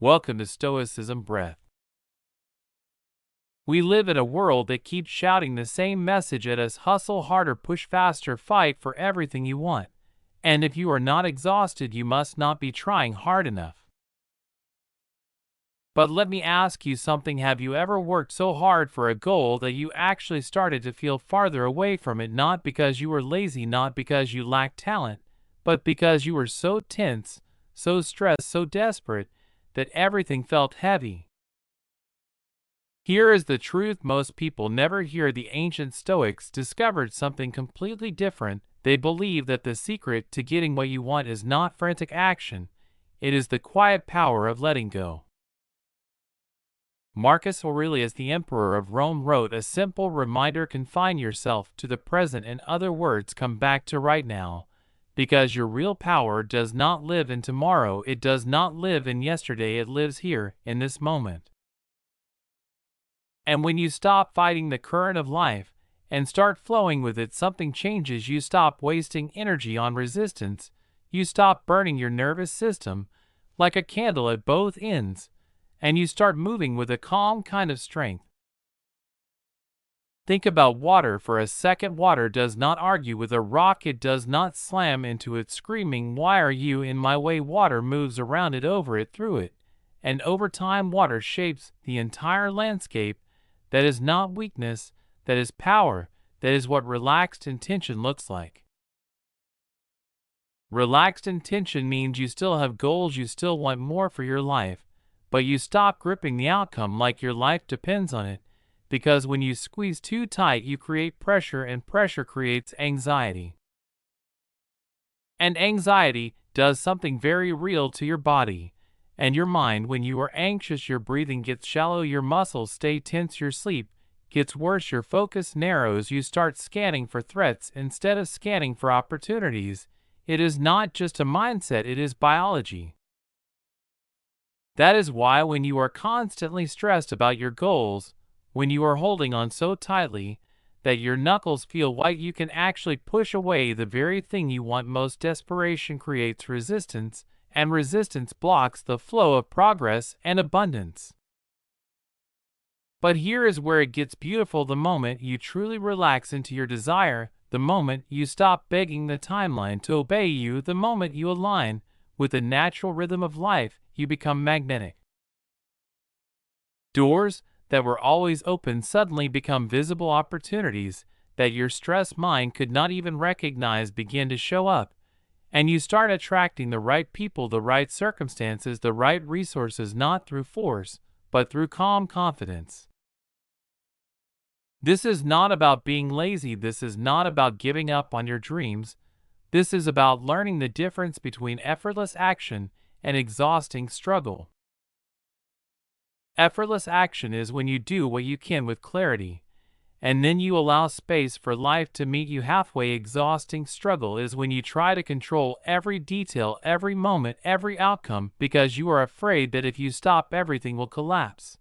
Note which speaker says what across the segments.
Speaker 1: Welcome to Stoicism Breath. We live in a world that keeps shouting the same message at us: hustle harder, push faster, fight for everything you want. And if you are not exhausted, you must not be trying hard enough. But let me ask you something: have you ever worked so hard for a goal that you actually started to feel farther away from it, not because you were lazy, not because you lacked talent, but because you were so tense, so stressed, so desperate, that everything felt heavy? Here is the truth most people never hear. The ancient Stoics discovered something completely different. They believe that the secret to getting what you want is not frantic action, it is the quiet power of letting go. Marcus Aurelius, the emperor of Rome, wrote a simple reminder: confine yourself to the present. In other words, come back to right now, because your real power does not live in tomorrow, it does not live in yesterday, it lives here, in this moment. And when you stop fighting the current of life and start flowing with it, something changes. You stop wasting energy on resistance, you stop burning your nervous system like a candle at both ends, and you start moving with a calm kind of strength. Think about water for a second. Water does not argue with a rock, it does not slam into it screaming, "Why are you in my way?" Water moves around it, over it, through it, and over time water shapes the entire landscape. That is not weakness, that is power, that is what relaxed intention looks like. Relaxed intention means you still have goals, you still want more for your life, but you stop gripping the outcome like your life depends on it. Because when you squeeze too tight, you create pressure, and pressure creates anxiety. And anxiety does something very real to your body and your mind. When you are anxious, your breathing gets shallow, your muscles stay tense, your sleep gets worse, your focus narrows, you start scanning for threats instead of scanning for opportunities. It is not just a mindset, it is biology. That is why when you are constantly stressed about your goals, when you are holding on so tightly that your knuckles feel white, you can actually push away the very thing you want most. Desperation creates resistance, and resistance blocks the flow of progress and abundance. But here is where it gets beautiful: the moment you truly relax into your desire, the moment you stop begging the timeline to obey you, the moment you align with the natural rhythm of life, you become magnetic. Doors that were always open suddenly become visible. Opportunities that your stressed mind could not even recognize begin to show up, and you start attracting the right people, the right circumstances, the right resources, not through force, but through calm confidence. This is not about being lazy, this is not about giving up on your dreams, this is about learning the difference between effortless action and exhausting struggle. Effortless action is when you do what you can with clarity, and then you allow space for life to meet you halfway. Exhausting struggle is when you try to control every detail, every moment, every outcome, because you are afraid that if you stop, everything will collapse.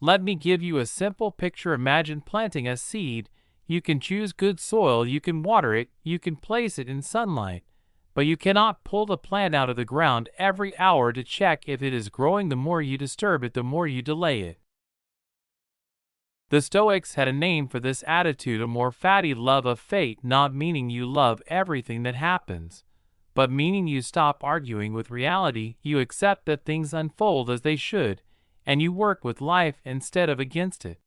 Speaker 1: Let me give you a simple picture. Imagine planting a seed. You can choose good soil, you can water it, you can place it in sunlight, but you cannot pull the plant out of the ground every hour to check if it is growing. The more you disturb it, the more you delay it. The Stoics had a name for this attitude: a more fatty love of fate, not meaning you love everything that happens, but meaning you stop arguing with reality, you accept that things unfold as they should, and you work with life instead of against it.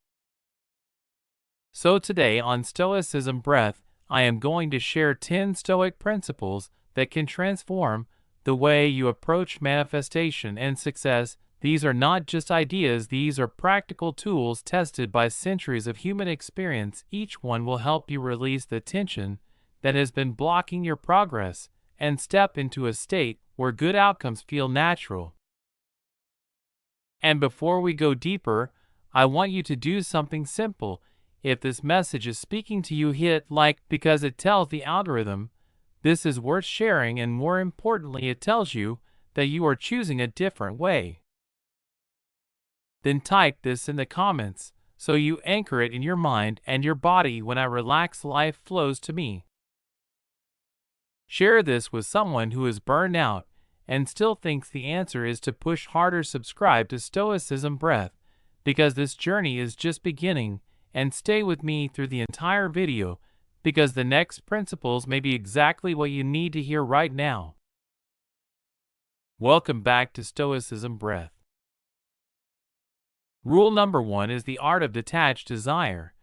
Speaker 1: So today on Stoicism Breath, I am going to share 10 Stoic principles that can transform the way you approach manifestation and success. These are not just ideas, these are practical tools tested by centuries of human experience. Each one will help you release the tension that has been blocking your progress and step into a state where good outcomes feel natural. And before we go deeper, I want you to do something simple. If this message is speaking to you, hit like, because it tells the algorithm this is worth sharing, and more importantly, it tells you that you are choosing a different way. Then type this in the comments so you anchor it in your mind and your body. When I relax, life flows to me. Share this with someone who is burned out and still thinks the answer is to push harder. Subscribe to Stoicism Breath, because this journey is just beginning, and stay with me through the entire video, because the next principles may be exactly what you need to hear right now. Welcome back to Stoicism Breath. Rule number 1 is the art of detached desire,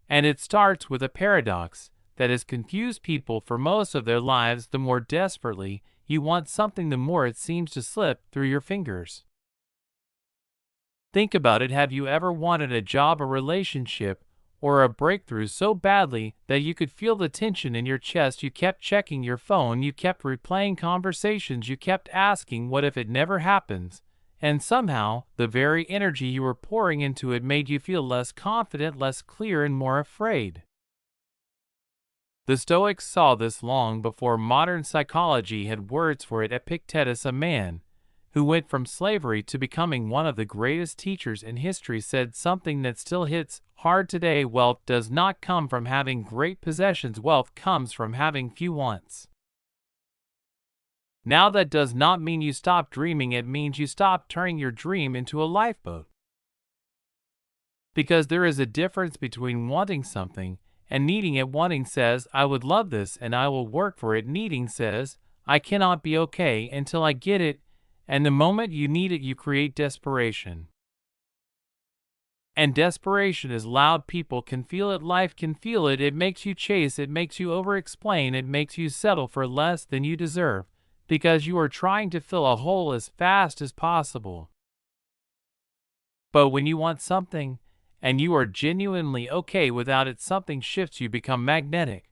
Speaker 1: and it starts with a paradox that has confused people for most of their lives. The more desperately you want something, the more it seems to slip through your fingers. Think about it. Have you ever wanted a job, a relationship, or a breakthrough so badly that you could feel the tension in your chest? You kept checking your phone, you kept replaying conversations, you kept asking, what if it never happens? And somehow, the very energy you were pouring into it made you feel less confident, less clear, and more afraid. The Stoics saw this long before modern psychology had words for it. Epictetus, a man who went from slavery to becoming one of the greatest teachers in history, said something that still hits hard today. Wealth does not come from having great possessions. Wealth comes from having few wants. Now, that does not mean you stop dreaming. It means you stop turning your dream into a lifeboat. Because there is a difference between wanting something and needing it. Wanting says, I would love this and I will work for it. Needing says, I cannot be okay until I get it. And the moment you need it, you create desperation. And desperation is loud. People can feel it. Life can feel it. It makes you chase. It makes you over-explain. It makes you settle for less than you deserve, because you are trying to fill a hole as fast as possible. But when you want something, and you are genuinely okay without it, something shifts. You become magnetic.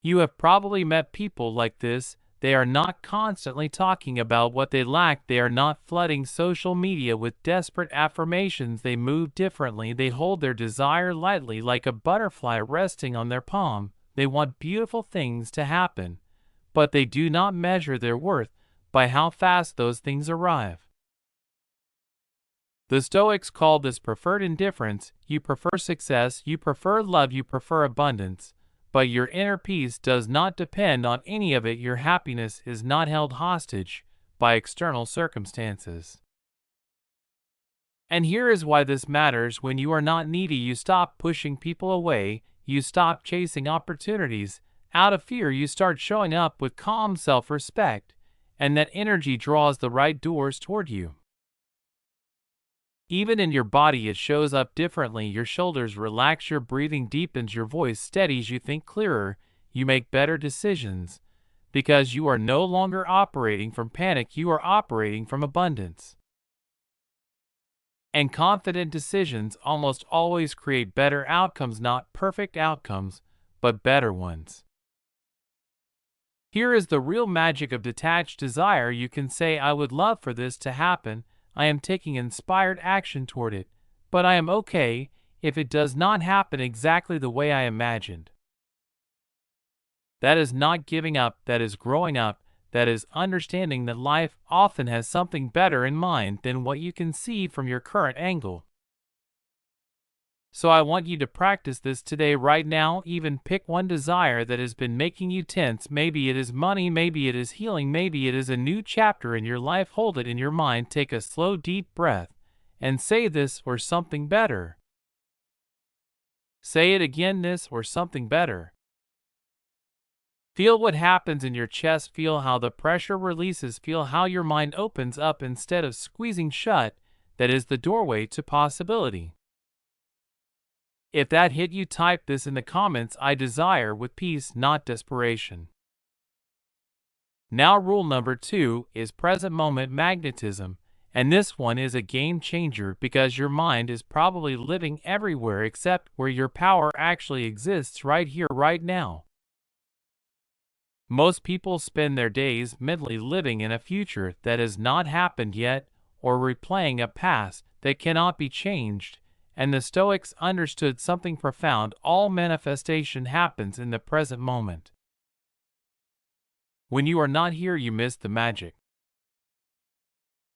Speaker 1: You have probably met people like this. They are not constantly talking about what they lack. They are not flooding social media with desperate affirmations. They move differently. They hold their desire lightly, like a butterfly resting on their palm. They want beautiful things to happen, but they do not measure their worth by how fast those things arrive. The Stoics call this preferred indifference. You prefer success, you prefer love, you prefer abundance, but your inner peace does not depend on any of it. Your happiness is not held hostage by external circumstances. And here is why this matters. When you are not needy, you stop pushing people away, you stop chasing opportunities out of fear. You start showing up with calm self-respect, and that energy draws the right doors toward you. Even in your body, it shows up differently. Your shoulders relax, your breathing deepens, your voice steadies, you think clearer, you make better decisions, because you are no longer operating from panic, you are operating from abundance. And confident decisions almost always create better outcomes, not perfect outcomes, but better ones. Here is the real magic of detached desire. You can say, I would love for this to happen. I am taking inspired action toward it, but I am okay if it does not happen exactly the way I imagined. That is not giving up, that is growing up, that is understanding that life often has something better in mind than what you can see from your current angle. So I want you to practice this today, right now. Even pick one desire that has been making you tense. Maybe it is money, maybe it is healing, maybe it is a new chapter in your life. Hold it in your mind, take a slow, deep breath, and say this or something better. Say it again, this or something better. Feel what happens in your chest. Feel how the pressure releases. Feel how your mind opens up instead of squeezing shut. That is the doorway to possibility. If that hit you, type this in the comments. I desire with peace, not desperation. Now, rule number 2 is present moment magnetism, and this one is a game changer because your mind is probably living everywhere except where your power actually exists, right here, right now. Most people spend their days mentally living in a future that has not happened yet, or replaying a past that cannot be changed. And the Stoics understood something profound. All manifestation happens in the present moment. When you are not here, you miss the magic.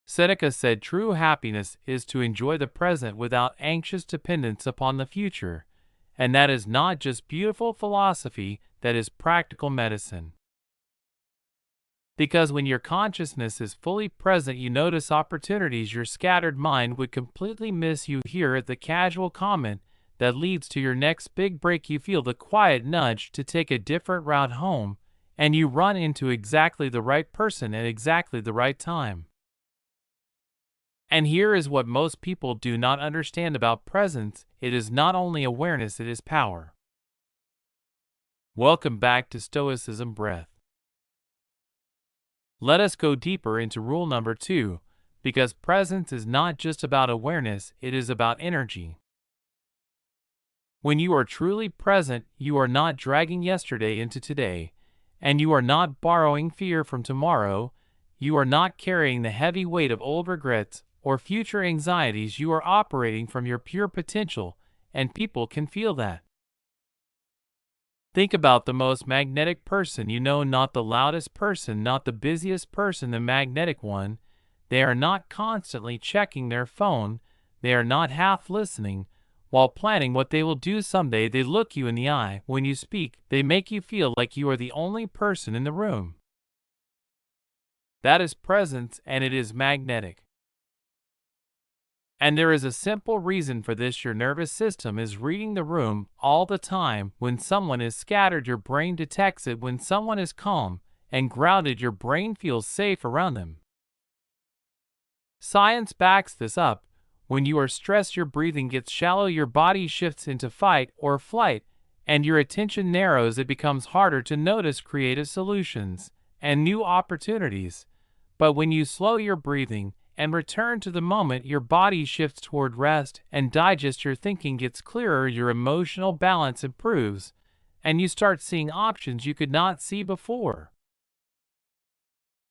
Speaker 1: Seneca said true happiness is to enjoy the present without anxious dependence upon the future. And that is not just beautiful philosophy, that is practical medicine. Because when your consciousness is fully present, you notice opportunities your scattered mind would completely miss. You hear the casual comment that leads to your next big break. You feel the quiet nudge to take a different route home, and you run into exactly the right person at exactly the right time. And here is what most people do not understand about presence: it is not only awareness, it is power. Welcome back to Stoicism Breath. Let us go deeper into rule number 2, because presence is not just about awareness, it is about energy. When you are truly present, you are not dragging yesterday into today, and you are not borrowing fear from tomorrow. You are not carrying the heavy weight of old regrets or future anxieties. You are operating from your pure potential, and people can feel that. Think about the most magnetic person you know, not the loudest person, not the busiest person, the magnetic one. They are not constantly checking their phone. They are not half listening while planning what they will do someday. They look you in the eye when you speak. They make you feel like you are the only person in the room. That is presence, and it is magnetic. And there is a simple reason for this: your nervous system is reading the room all the time. When someone is scattered, your brain detects it. When someone is calm and grounded, your brain feels safe around them. Science backs this up. When you are stressed, your breathing gets shallow, your body shifts into fight or flight, and your attention narrows. It becomes harder to notice creative solutions and new opportunities. But when you slow your breathing and return to the moment, your body shifts toward rest and digest. Your thinking gets clearer, your emotional balance improves, and you start seeing options you could not see before.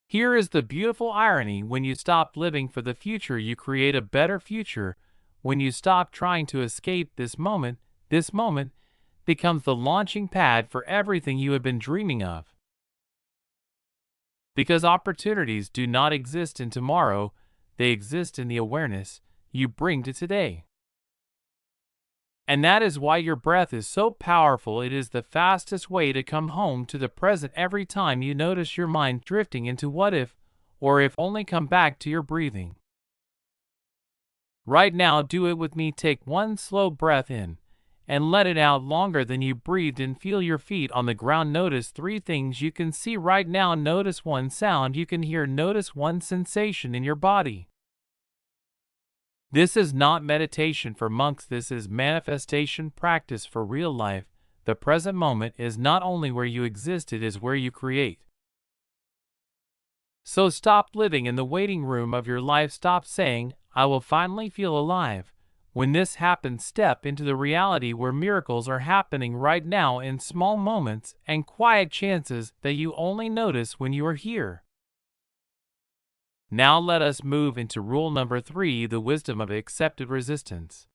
Speaker 1: Here is the beautiful irony: when you stop living for the future, you create a better future. When you stop trying to escape this moment becomes the launching pad for everything you have been dreaming of. Because opportunities do not exist in tomorrow, they exist in the awareness you bring to today. And that is why your breath is so powerful. It is the fastest way to come home to the present. Every time you notice your mind drifting into what if or if only, come back to your breathing. Right now, do it with me. Take one slow breath in and let it out longer than you breathed in. Feel your feet on the ground. Notice 3 things you can see right now. Notice 1 sound you can hear. Notice 1 sensation in your body. This is not meditation for monks. This is manifestation practice for real life. The present moment is not only where you exist, it is where you create. So stop living in the waiting room of your life. Stop saying, "I will finally feel alive." When this happens, step into the reality where miracles are happening right now, in small moments and quiet chances that you only notice when you are here. Now let us move into rule number 3, the wisdom of accepted resistance.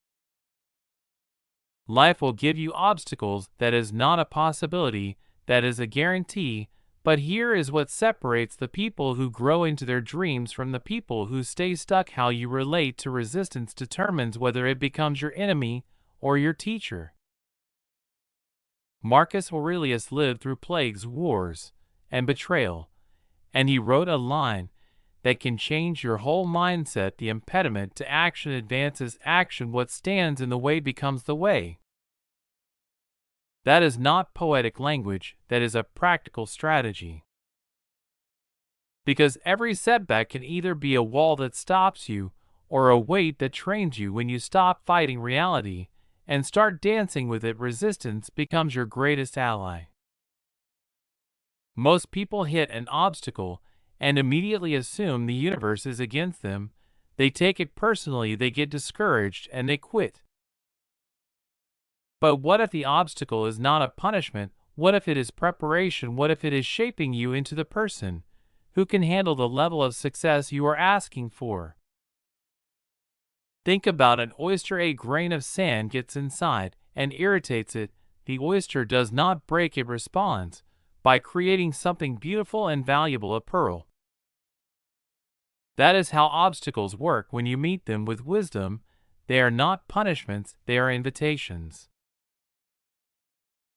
Speaker 1: Life will give you obstacles. That is not a possibility, that is a guarantee. But here is what separates the people who grow into their dreams from the people who stay stuck. How you relate to resistance determines whether it becomes your enemy or your teacher. Marcus Aurelius lived through plagues, wars, and betrayal, and he wrote a line that can change your whole mindset. The impediment to action advances action. What stands in the way becomes the way. That is not poetic language, that is a practical strategy. Because every setback can either be a wall that stops you or a weight that trains you. When you stop fighting reality and start dancing with it, resistance becomes your greatest ally. Most people hit an obstacle and immediately assume the universe is against them. They take it personally, they get discouraged, and they quit. But what if the obstacle is not a punishment? What if it is preparation? What if it is shaping you into the person who can handle the level of success you are asking for? Think about an oyster. A grain of sand gets inside and irritates it. The oyster does not break, it responds by creating something beautiful and valuable, a pearl. That is how obstacles work. When you meet them with wisdom, they are not punishments, they are invitations.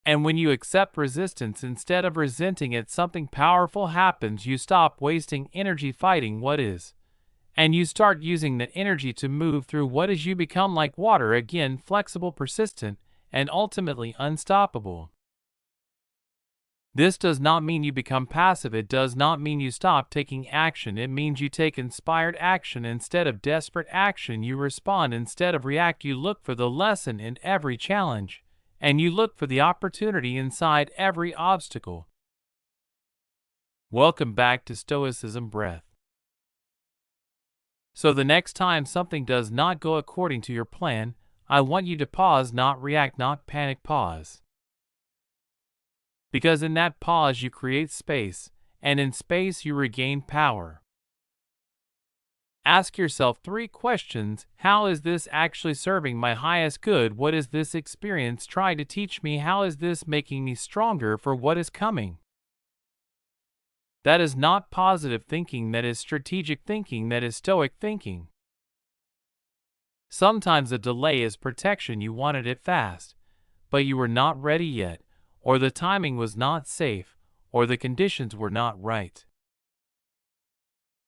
Speaker 1: And when you accept resistance instead of resenting it, something powerful happens. You stop wasting energy fighting what is, and you start using that energy to move through what is. You become like water again, flexible, persistent, and ultimately unstoppable. This does not mean you become passive. It does not mean you stop taking action. It means you take inspired action instead of desperate action. You respond instead of react. You look for the lesson in every challenge, and you look for the opportunity inside every obstacle. Welcome back to Stoicism Breath. So the next time something does not go according to your plan, I want you to pause, not react, not panic, pause. Because in that pause you create space, and in space you regain power. Ask yourself 3 questions. How is this actually serving my highest good? What is this experience trying to teach me? How is this making me stronger for what is coming? That is not positive thinking. That is strategic thinking. That is stoic thinking. Sometimes a delay is protection. You wanted it fast, but you were not ready yet, or the timing was not safe, or the conditions were not right.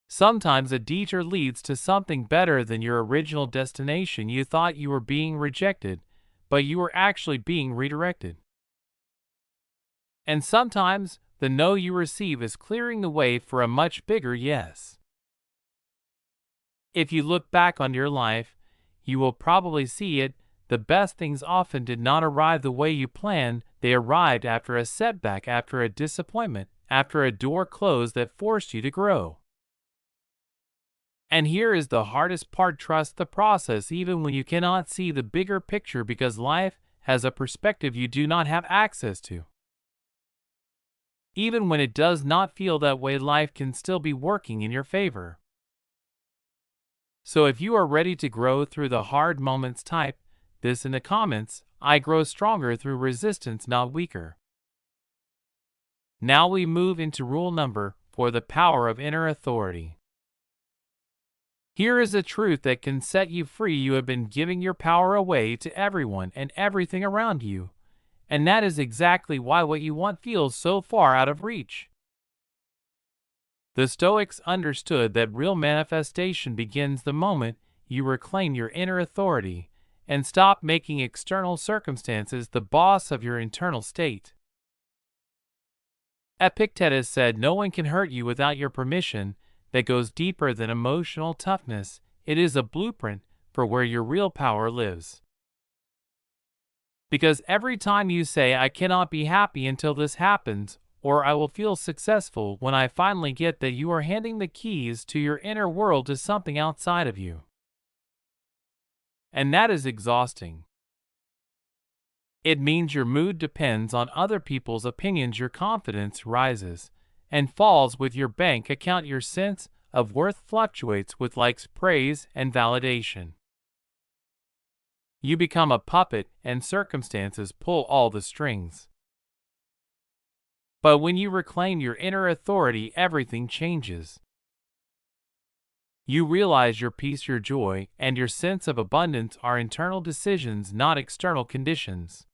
Speaker 1: Sometimes a detour leads to something better than your original destination. You thought you were being rejected, but you were actually being redirected. And sometimes the no you receive is clearing the way for a much bigger yes. If you look back on your life, you will probably see it. The best things often did not arrive the way you planned. They arrived after a setback, after a disappointment, after a door closed that forced you to grow. And here is the hardest part: trust the process even when you cannot see the bigger picture, because life has a perspective you do not have access to. Even when it does not feel that way, life can still be working in your favor. So if you are ready to grow through the hard moments, type this in the comments. I grow stronger through resistance, not weaker. Now we move into rule number 4, the power of inner authority. Here is a truth that can set you free. You have been giving your power away to everyone and everything around you, and that is exactly why what you want feels so far out of reach. The Stoics understood that real manifestation begins the moment you reclaim your inner authority and stop making external circumstances the boss of your internal state. Epictetus said, "No one can hurt you without your permission." That goes deeper than emotional toughness. It is a blueprint for where your real power lives. Because every time you say, "I cannot be happy until this happens," or "I will feel successful when I finally get that," you are handing the keys to your inner world to something outside of you. And that is exhausting. It means your mood depends on other people's opinions. Your confidence rises and falls with your bank account. Your sense of worth fluctuates with likes, praise, and validation. You become a puppet, and circumstances pull all the strings. But when you reclaim your inner authority, everything changes. You realize your peace, your joy, and your sense of abundance are internal decisions, not external conditions.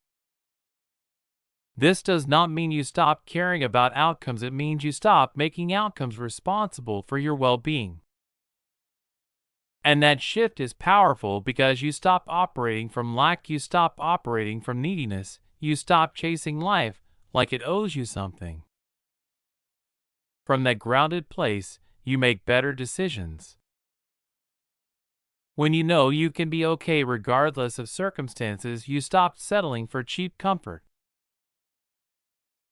Speaker 1: This does not mean you stop caring about outcomes. It means you stop making outcomes responsible for your well-being. And that shift is powerful because you stop operating from lack, you stop operating from neediness, you stop chasing life like it owes you something. From that grounded place, you make better decisions. When you know you can be okay regardless of circumstances, you stop settling for cheap comfort.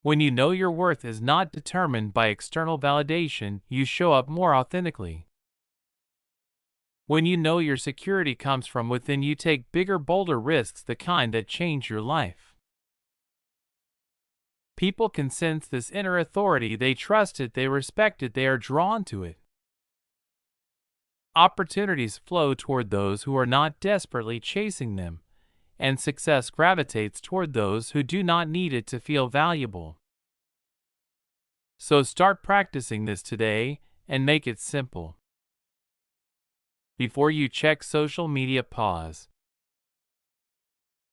Speaker 1: When you know your worth is not determined by external validation, you show up more authentically. When you know your security comes from within, you take bigger, bolder risks, the kind that change your life. People can sense this inner authority. They trust it, they respect it, they are drawn to it. Opportunities flow toward those who are not desperately chasing them, and success gravitates toward those who do not need it to feel valuable. So start practicing this today and make it simple. Before you check social media, pause.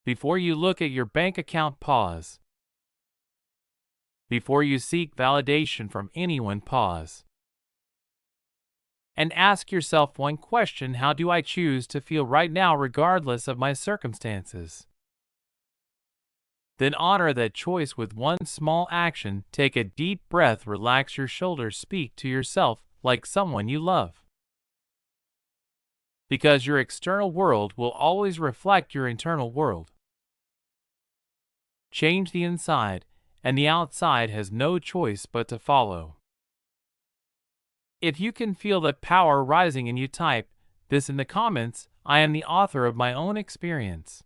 Speaker 1: Before you look at your bank account, pause. Before you seek validation from anyone, pause and ask yourself one question: how do I choose to feel right now regardless of my circumstances? Then honor that choice with one small action. Take a deep breath, relax your shoulders, speak to yourself like someone you love. Because your external world will always reflect your internal world. Change the inside, and the outside has no choice but to follow. If you can feel the power rising in you, type this in the comments. I am the author of my own experience.